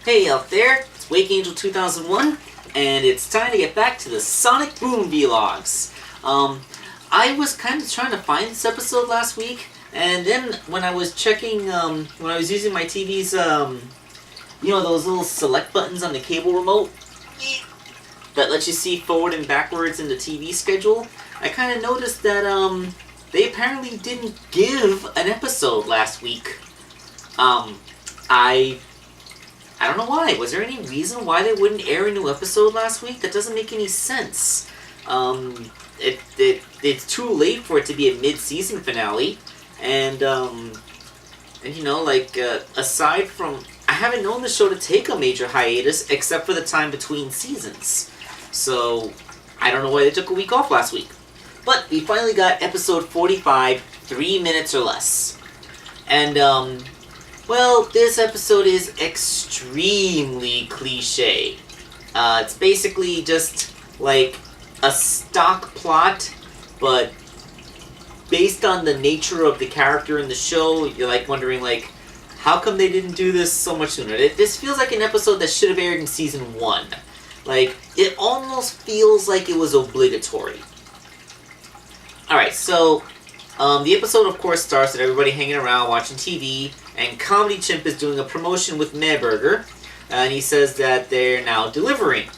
Hey out there, it's Wake Angel 2001, and it's time to get back to the Sonic Boom vlogs. I was kind of trying to find this episode last week, and then when I was checking, when I was using my TV's, those little select buttons on the cable remote that lets you see forward and backwards in the TV schedule, I kind of noticed that, they apparently didn't give an episode last week. I don't know why. Was there any reason why they wouldn't air a new episode last week? That doesn't make any sense. It's too late for it to be a mid-season finale, and aside from, I haven't known the show to take a major hiatus except for the time between seasons. So I don't know why they took a week off last week. But we finally got episode 45, 3 minutes or less. And well, this episode is extremely cliche. It's basically just like a stock plot, but based on the nature of the character in the show, you're like wondering like, how come they didn't do this so much sooner? This feels like an episode that should have aired in season 1. Like, it almost feels like it was obligatory. Alright, so the episode of course starts with everybody hanging around watching TV, and Comedy Chimp is doing a promotion with Burger, and he says that they're now delivering.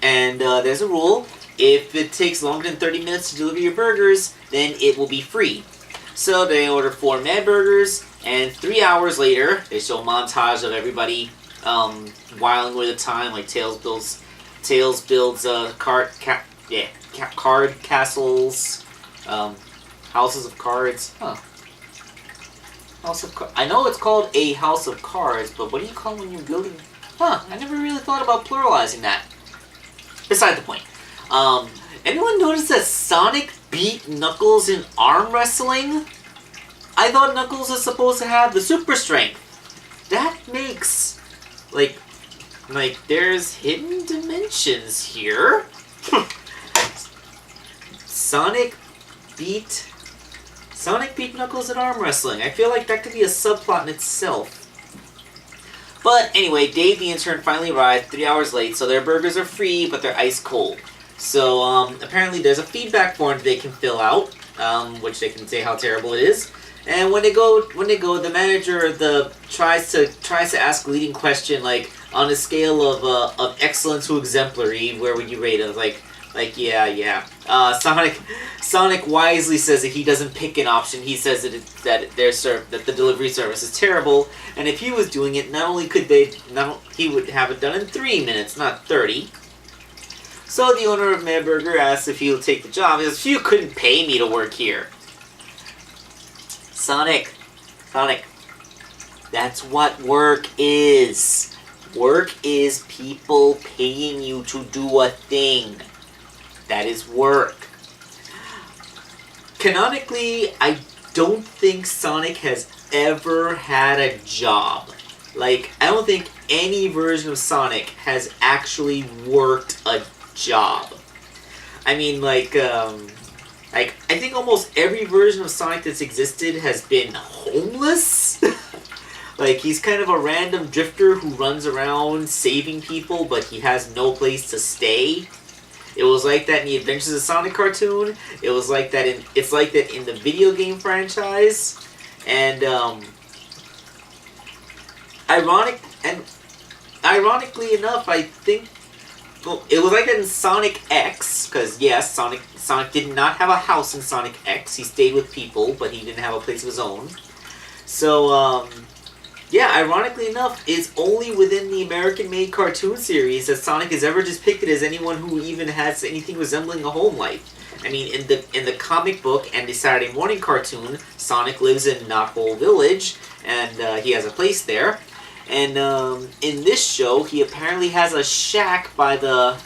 And there's a rule: if it takes longer than 30 minutes to deliver your burgers, then it will be free. So they order 4 Burgers, and 3 hours later, they show a montage of everybody whiling away the time, like Tails builds card castles, houses of cards. House of Cards. I know it's called a House of Cards, but what do you call when you're building? I never really thought about pluralizing that. Beside the point. Anyone notice that Sonic beat Knuckles in arm wrestling? I thought Knuckles is supposed to have the super strength. That makes, like there's hidden dimensions here. Sonic beat Knuckles at arm wrestling. I feel like that could be a subplot in itself. But anyway, Dave the intern finally arrived 3 hours late, so their burgers are free, but they're ice cold. So apparently there's a feedback form they can fill out, which they can say how terrible it is. And when they go, the manager tries to ask a leading question, like on a scale of excellence to exemplary, where would you rate it? Yeah. Sonic wisely says that he doesn't pick an option. He says that the delivery service is terrible, and if he was doing it, he would have it done in 3 minutes, not 30. So the owner of Burger asks if he'll take the job. He says, "You couldn't pay me to work here." Sonic, that's what work is. Work is people paying you to do a thing. That is work. Canonically, I don't think Sonic has ever had a job. Like, I don't think any version of Sonic has actually worked a job. I mean, I think almost every version of Sonic that's existed has been homeless. Like, he's kind of a random drifter who runs around saving people, but he has no place to stay. It was like that in the Adventures of Sonic cartoon. It was like that in the video game franchise. And ironically enough, I think it was like that in Sonic X, because yes, Sonic did not have a house in Sonic X. He stayed with people, but he didn't have a place of his own. So yeah, ironically enough, it's only within the American-made cartoon series that Sonic is ever depicted as anyone who even has anything resembling a home life. I mean, in the comic book and the Saturday morning cartoon, Sonic lives in Knothole Village, and he has a place there. And in this show, he apparently has a shack by the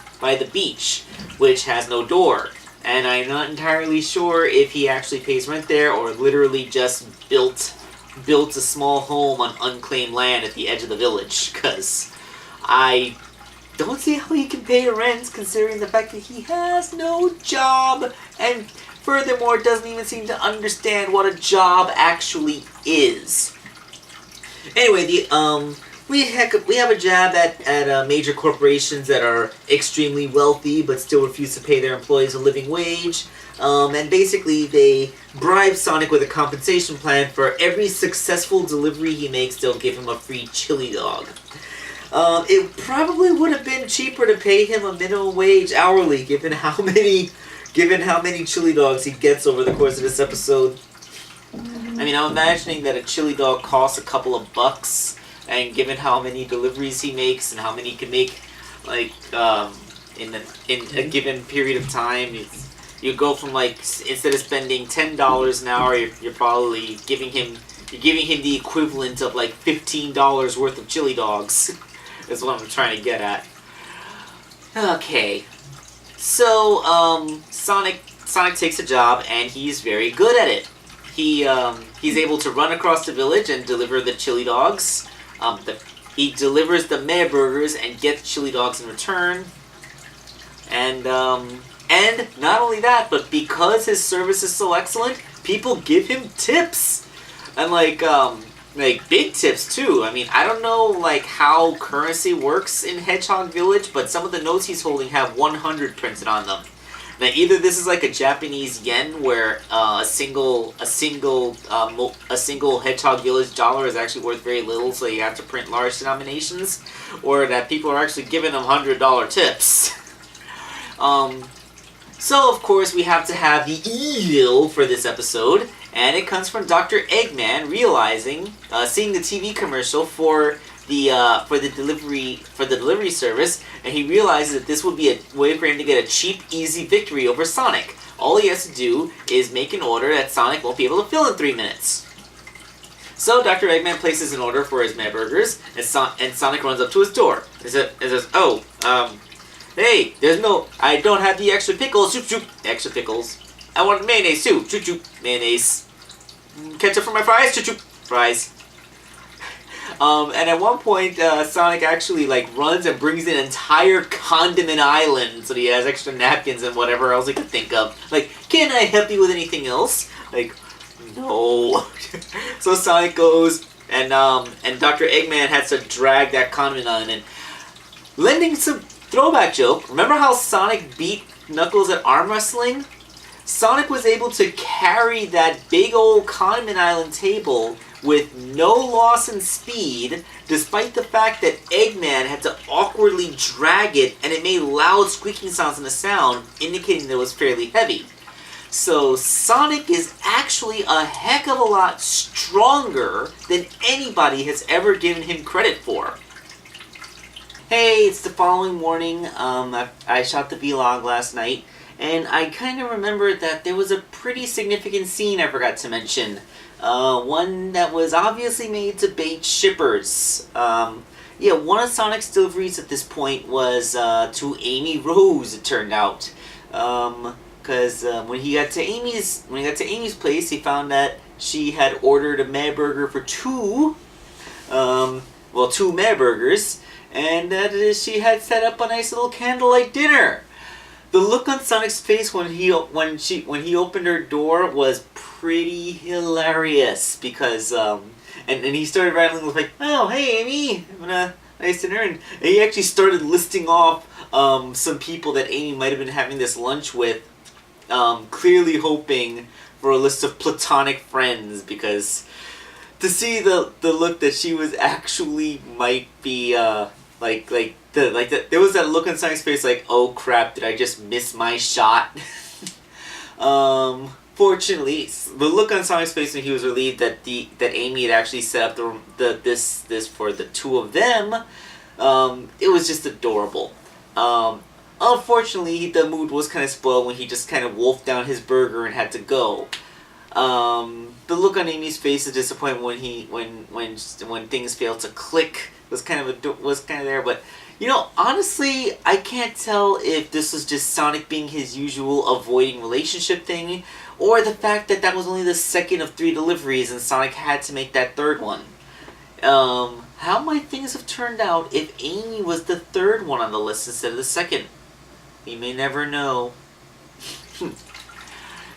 beach, which has no door. And I'm not entirely sure if he actually pays rent there or literally just built a small home on unclaimed land at the edge of the village, because I don't see how he can pay rent considering the fact that he has no job, and furthermore doesn't even seem to understand what a job actually is. Anyway, we have a jab at major corporations that are extremely wealthy but still refuse to pay their employees a living wage. And basically, they bribe Sonic with a compensation plan. For every successful delivery he makes, they'll give him a free chili dog. It probably would have been cheaper to pay him a minimum wage hourly, given how many chili dogs he gets over the course of this episode. I mean, I'm imagining that a chili dog costs a couple of bucks, and given how many deliveries he makes and how many he can make, like in a given period of time, you go from like, instead of spending $10 an hour, you're probably giving him the equivalent of like $15 worth of chili dogs. Is what I'm trying to get at. Okay, so Sonic takes a job and he's very good at it. He's able to run across the village and deliver the chili dogs. He delivers the meh burgers and gets chili dogs in return. And not only that, but because his service is so excellent, people give him tips. And like big tips too. I mean, I don't know like how currency works in Hedgehog Village, but some of the notes he's holding have 100 printed on them. Now, either this is like a Japanese yen, where a single Hedgehog Village dollar is actually worth very little, so you have to print large denominations, or that people are actually giving them $100 tips. So, of course, we have to have the evil for this episode, and it comes from Dr. Eggman realizing, seeing the TV commercial for the delivery service, and he realizes that this would be a way for him to get a cheap, easy victory over Sonic. All he has to do is make an order that Sonic won't be able to fill in 3 minutes. So Dr. Eggman places an order for his meh burgers, and Sonic runs up to his door and says, hey, I don't have the extra pickles, shoop shoop, extra pickles. I want mayonnaise too, shoop shoop, mayonnaise. Ketchup for my fries, shoop shoop, fries. And at one point, Sonic actually runs and brings an entire condiment island, so he has extra napkins and whatever else he could think of. Can I help you with anything else? No. So Sonic goes, and Dr. Eggman has to drag that condiment island in. Lending some throwback joke, remember how Sonic beat Knuckles at arm wrestling? Sonic was able to carry that big old condiment island table with no loss in speed, despite the fact that Eggman had to awkwardly drag it, and it made loud squeaking sounds in the sound, indicating that it was fairly heavy. So Sonic is actually a heck of a lot stronger than anybody has ever given him credit for. Hey, it's the following morning. I shot the vlog last night, and I kind of remembered that there was a pretty significant scene I forgot to mention. One that was obviously made to bait shippers. One of Sonic's deliveries at this point was to Amy Rose, it turned out. Because when he got to Amy's place, he found that she had ordered a meh burger for two meh burgers, and that she had set up a nice little candlelight dinner. The look on Sonic's face when he opened her door was pretty hilarious, because and he started rattling with oh hey Amy, having a nice dinner, and he actually started listing off some people that Amy might have been having this lunch with, clearly hoping for a list of platonic friends, because to see the look that she was actually might be there was that look on Sonic's face oh crap, did I just miss my shot? Fortunately, the look on Sonic's face when he was relieved that Amy had actually set up this for the two of them, it was just adorable. Unfortunately, the mood was kind of spoiled when he just kind of wolfed down his burger and had to go. The look on Amy's face of disappointment when things failed to click was kind of there, but honestly, I can't tell if this was just Sonic being his usual avoiding relationship thing, or the fact that was only the second of 3 deliveries and Sonic had to make that third one. How might things have turned out if Amy was the third one on the list instead of the second? We may never know.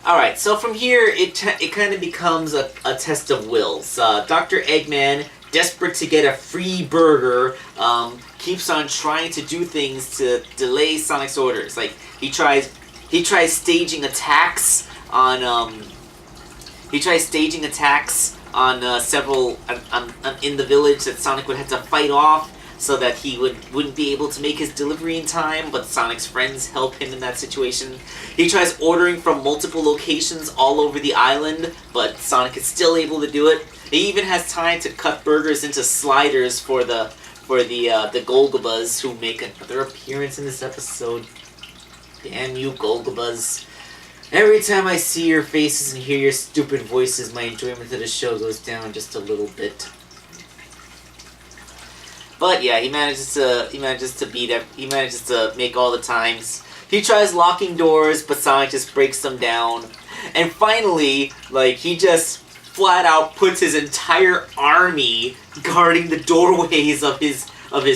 Alright, so from here, it kind of becomes a test of wills. Dr. Eggman desperate to get a free burger, keeps on trying to do things to delay Sonic's orders. Like he tries staging attacks on several in the village that Sonic would have to fight off, so that he wouldn't be able to make his delivery in time, but Sonic's friends help him in that situation. He tries ordering from multiple locations all over the island, but Sonic is still able to do it. He even has time to cut burgers into sliders for the Golgabas, who make another appearance in this episode. Damn you, Golgabas. Every time I see your faces and hear your stupid voices, my enjoyment of the show goes down just a little bit. But yeah, he manages to make all the times. He tries locking doors, but Sonic just breaks them down. And finally, like, he just flat out puts his entire army guarding the doorways of his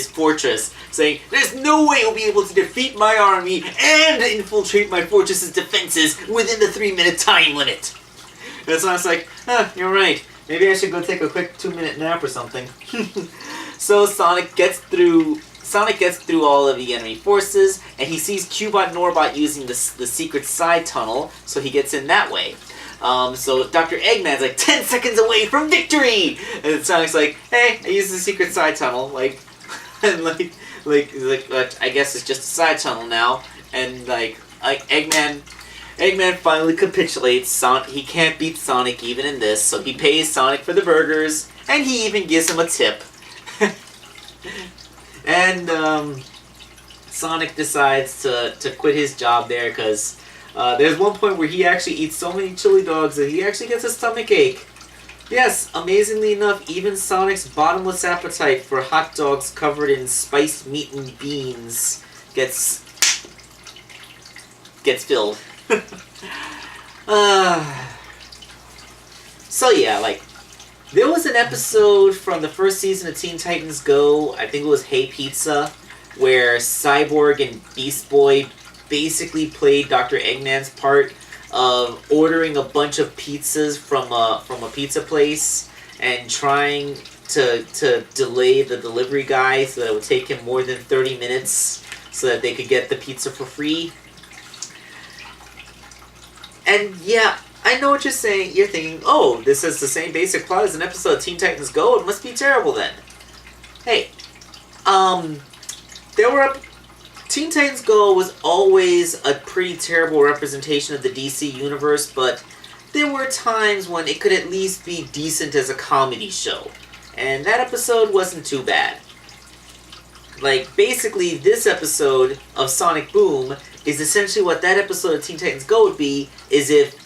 fortress, saying, "There's no way you'll be able to defeat my army and infiltrate my fortress's defenses within the 3-minute time limit." And Sonic's like, "You're right. Maybe I should go take a quick 2-minute nap or something." So Sonic gets through all of the enemy forces, and he sees Cubot and Norbot using the secret side tunnel, so he gets in that way. So Dr. Eggman's like 10 seconds away from victory, and Sonic's like, "Hey, I used the secret side tunnel, and I guess it's just a side tunnel now." And like Eggman finally capitulates. He can't beat Sonic even in this, so he pays Sonic for the burgers, and he even gives him a tip. And Sonic decides to quit his job there, because there's one point where he actually eats so many chili dogs that he actually gets a stomach ache. Yes, amazingly enough, even Sonic's bottomless appetite for hot dogs covered in spiced meat and beans gets filled. So yeah, like, there was an episode from the first season of Teen Titans Go, I think it was Hey Pizza, where Cyborg and Beast Boy basically played Dr. Eggman's part of ordering a bunch of pizzas from a pizza place and trying to delay the delivery guy so that it would take him more than 30 minutes so that they could get the pizza for free. And yeah, I know what you're saying. You're thinking, oh, this is the same basic plot as an episode of Teen Titans Go. It must be terrible then. Hey, Teen Titans Go was always a pretty terrible representation of the DC universe, but there were times when it could at least be decent as a comedy show. And that episode wasn't too bad. Like, basically, this episode of Sonic Boom is essentially what that episode of Teen Titans Go would be, is if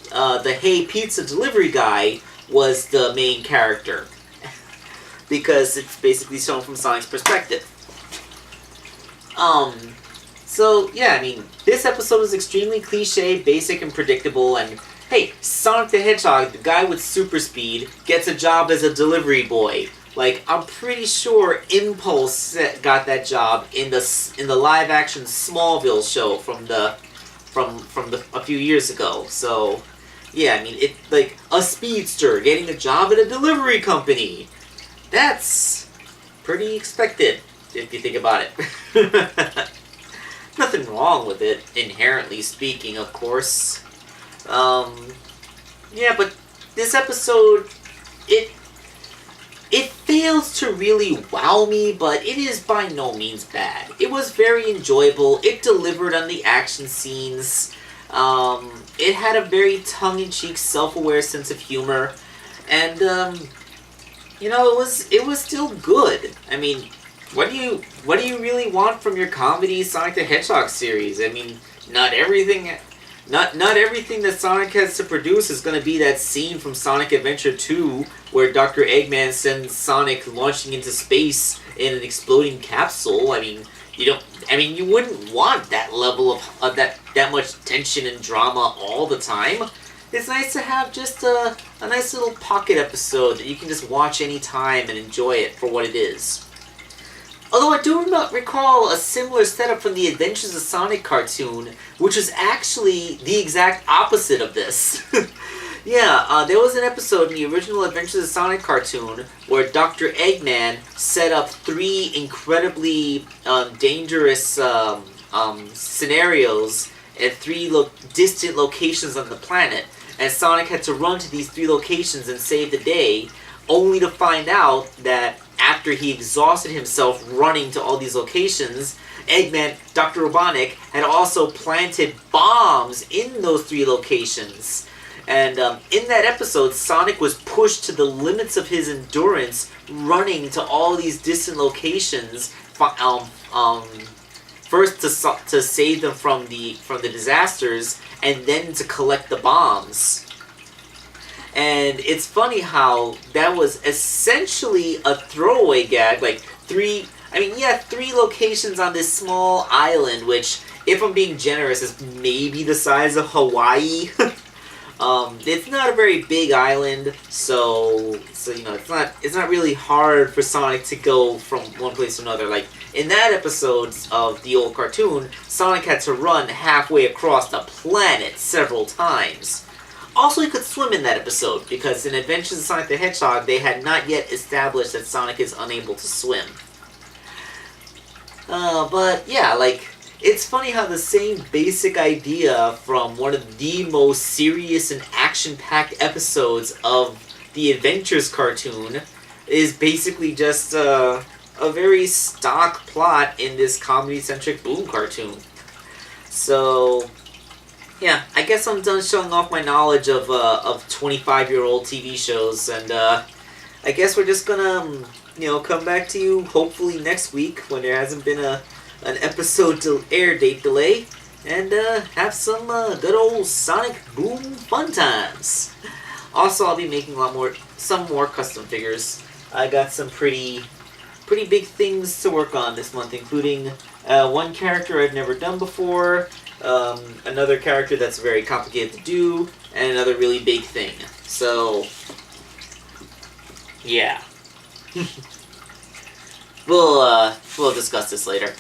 the Hey Pizza delivery guy was the main character. Because it's basically shown from Sonic's perspective. So, yeah, I mean, this episode is extremely cliche, basic, and predictable, and hey, Sonic the Hedgehog, the guy with super speed, gets a job as a delivery boy. Like, I'm pretty sure Impulse got that job in the live-action Smallville show from a few years ago. So, yeah, I mean, it like a speedster getting a job at a delivery company. That's pretty expected if you think about it. Nothing wrong with it, inherently speaking, of course. Yeah, but this episode, it fails to really wow me, but it is by no means bad. It was very enjoyable. It delivered on the action scenes. It had a very tongue-in-cheek, self-aware sense of humor, and you know, it was still good. I mean, what do you really want from your comedy Sonic the Hedgehog series? I mean, not everything that Sonic has to produce is going to be that scene from Sonic Adventure 2 where Dr. Eggman sends Sonic launching into space in an exploding capsule. I mean, you wouldn't want that level of that much tension and drama all the time. It's nice to have just a nice little pocket episode that you can just watch any time and enjoy it for what it is. Although I do not recall a similar setup from the Adventures of Sonic cartoon, which was actually the exact opposite of this. Yeah, there was an episode in the original Adventures of Sonic cartoon where Dr. Eggman set up 3 incredibly dangerous scenarios at 3 distant locations on the planet, and Sonic had to run to these 3 locations and save the day, only to find out that after he exhausted himself running to all these locations, Eggman, Dr. Robotnik, had also planted bombs in those 3 locations. And in that episode, Sonic was pushed to the limits of his endurance, running to all these distant locations, first to save them from the disasters, and then to collect the bombs. And it's funny how that was essentially a throwaway gag, like 3 locations on this small island, which, if I'm being generous, is maybe the size of Hawaii. It's not a very big island, so it's not really hard for Sonic to go from one place to another. Like in that episode of the old cartoon, Sonic had to run halfway across the planet several times. Also, he could swim in that episode, because in Adventures of Sonic the Hedgehog, they had not yet established that Sonic is unable to swim. But yeah, it's funny how the same basic idea from one of the most serious and action-packed episodes of the Adventures cartoon is basically just a very stock plot in this comedy-centric Boom cartoon. So, yeah, I guess I'm done showing off my knowledge of 25-year-old TV shows, and I guess we're just gonna, come back to you hopefully next week when there hasn't been an episode air date delay, and have some good old Sonic Boom fun times. Also, I'll be making some more custom figures. I got some pretty big things to work on this month, including one character I've never done before, another character that's very complicated to do, and another really big thing. So, yeah. We'll discuss this later.